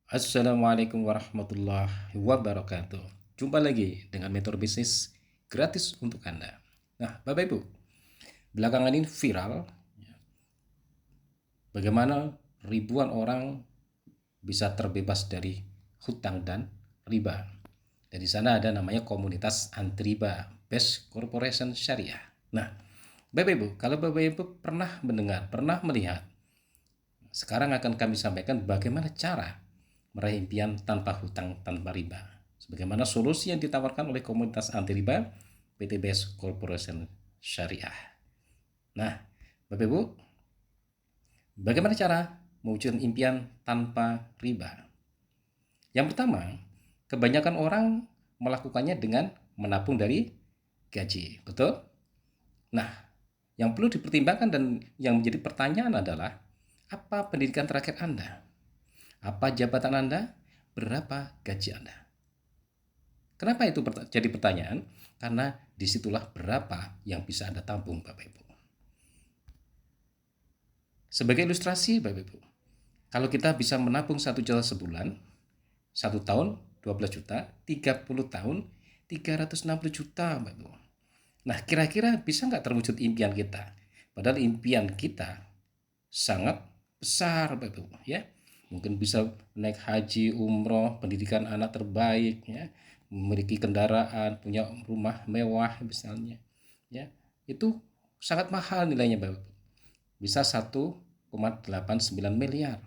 Assalamualaikum warahmatullahi wabarakatuh. Jumpa lagi dengan metode bisnis gratis untuk Anda. Nah, Bapak Ibu, belakangan ini viral bagaimana ribuan orang bisa terbebas dari hutang dan riba. Dan di sana ada namanya komunitas anti riba, Best Corporation Syariah. Nah, Bapak Ibu, kalau Bapak Ibu pernah mendengar, pernah melihat, sekarang akan kami sampaikan bagaimana cara meraih impian tanpa hutang, tanpa riba. Sebagaimana solusi yang ditawarkan oleh komunitas anti riba PT Best Corporation Syariah. Nah, Bapak Ibu, bagaimana cara mewujudkan impian tanpa riba? Yang pertama, kebanyakan orang melakukannya dengan menabung dari gaji, betul? Nah, yang perlu dipertimbangkan dan yang menjadi pertanyaan adalah, apa pendidikan terakhir Anda? Apa jabatan Anda? Berapa gaji Anda? Kenapa itu jadi pertanyaan? Karena disitulah berapa yang bisa Anda tabung, Bapak Ibu. Sebagai ilustrasi, Bapak Ibu, kalau kita bisa menabung 1 juta sebulan, 1 tahun 12 juta, 30 tahun 360 juta, Bapak Ibu. Nah, kira-kira bisa nggak terwujud impian kita? Padahal impian kita sangat besar, Bapak Ibu, ya. Mungkin bisa naik haji, umroh, pendidikan anak terbaik, ya, memiliki kendaraan, punya rumah mewah misalnya, ya. Itu sangat mahal nilainya, Bapak Ibu. Bisa 1,89 miliar.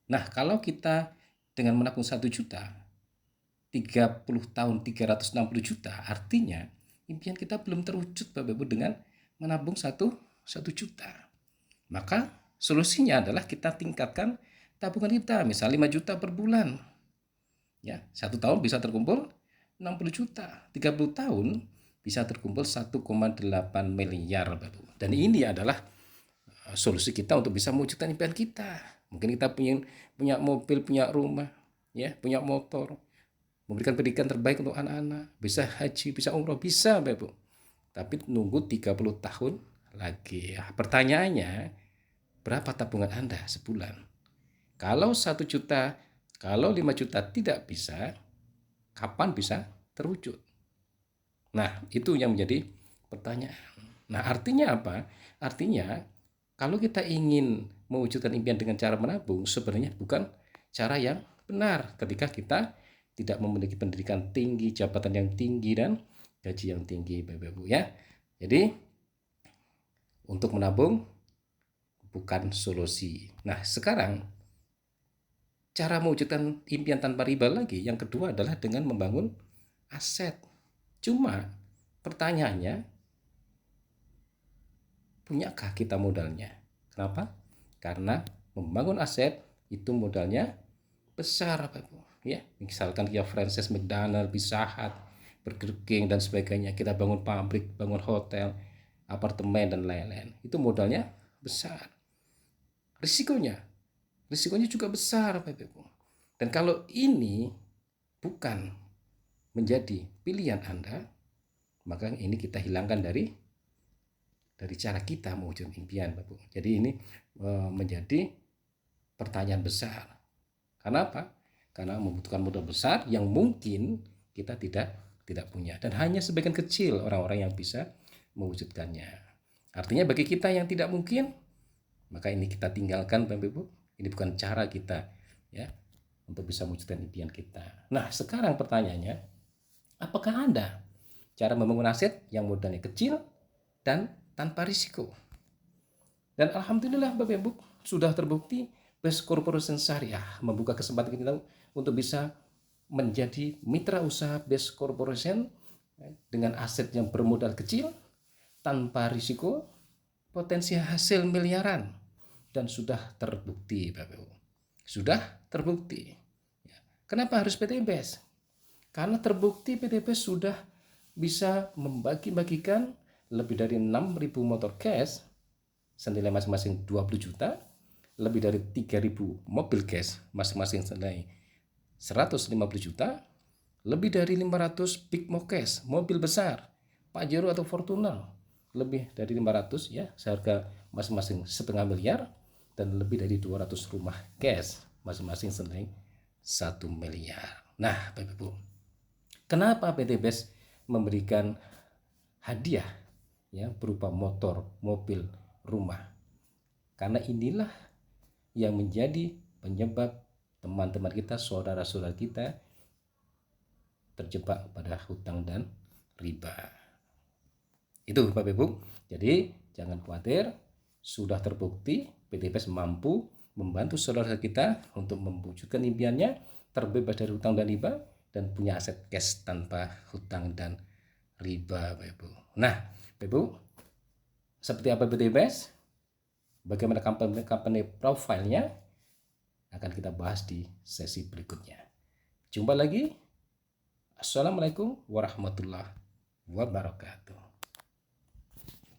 Nah, kalau kita dengan menabung 1 juta, 30 tahun 360 juta, artinya impian kita belum terwujud, Bapak Ibu, dengan menabung 1 juta. Maka solusinya adalah kita tingkatkan tabungan kita, misal 5 juta per bulan. Ya, 1 tahun bisa terkumpul 60 juta, 30 tahun bisa terkumpul 1,8 miliar, Bapak. Dan ini adalah solusi kita untuk bisa mewujudkan impian kita. Mungkin kita punya mobil, punya rumah, ya, punya motor, memberikan pendidikan terbaik untuk anak-anak, bisa haji, bisa umroh, bisa, Bapak. Tapi nunggu 30 tahun lagi. Ya, pertanyaannya, berapa tabungan Anda sebulan? Kalau 1 juta, kalau 5 juta tidak bisa, kapan bisa terwujud? Nah, itu yang menjadi pertanyaan. Nah, artinya apa? Artinya, kalau kita ingin mewujudkan impian dengan cara menabung, sebenarnya bukan cara yang benar ketika kita tidak memiliki pendidikan tinggi, jabatan yang tinggi, dan gaji yang tinggi, Bapak Ibu, ya. Jadi, untuk menabung bukan solusi. Nah, sekarang cara mewujudkan impian tanpa riba lagi, yang kedua adalah dengan membangun aset. Cuma pertanyaannya, punyakah kita modalnya? Kenapa? Karena membangun aset itu modalnya besar, Bapak Ibu. Ya, misalkan kita franchise McDonald, Pizza Hut, Burger King dan sebagainya, kita bangun pabrik, bangun hotel, apartemen dan lain-lain. Itu modalnya besar. Risikonya, risikonya juga besar, Bapak Ibu. Dan kalau ini bukan menjadi pilihan Anda, maka ini kita hilangkan dari cara kita mewujudkan impian, Bapak Ibu. Jadi ini menjadi pertanyaan besar. Karena apa? Karena membutuhkan modal besar yang mungkin kita tidak punya, dan hanya sebagian kecil orang-orang yang bisa mewujudkannya. Artinya bagi kita yang tidak mungkin, maka ini kita tinggalkan, Bapak Ibu. Ini bukan cara kita, ya, untuk bisa mewujudkan impian kita. Nah, sekarang pertanyaannya, apakah Anda cara membangun aset yang modalnya kecil dan tanpa risiko? Dan alhamdulillah, Bapak Ibu, sudah terbukti Best Corporation Syariah membuka kesempatan kita untuk bisa menjadi mitra usaha Best Corporation dengan aset yang bermodal kecil, tanpa risiko, potensi hasil miliaran, dan sudah terbukti, Bapak Ibu. Sudah terbukti. Kenapa harus PT Best? Karena terbukti PT Best sudah bisa membagi-bagikan lebih dari 6.000 motor cash senilai masing-masing 20 juta, lebih dari 3.000 mobil cash masing-masing senilai 150 juta, lebih dari 500 big mo cash, mobil besar, Pajero atau Fortuner, lebih dari 500, ya, seharga masing-masing 0,5 miliar, dan lebih dari 200 rumah cash. masing-masing senilai 1 miliar. Nah, Bapak Ibu, kenapa PT BES memberikan hadiah ya berupa motor, mobil, rumah? Karena inilah yang menjadi penyebab teman-teman kita, saudara-saudara kita terjebak pada hutang dan riba. Itu Bapak Ibu. Jadi jangan khawatir, sudah terbukti PT BES mampu membantu saudara kita untuk mewujudkan impiannya, terbebas dari hutang dan riba, dan punya aset cash tanpa hutang dan riba, Bapak Ibu. Nah, Bapak Ibu, seperti apa PT BES? Bagaimana company profilnya? Akan kita bahas di sesi berikutnya. Jumpa lagi. Assalamualaikum warahmatullahi wabarakatuh.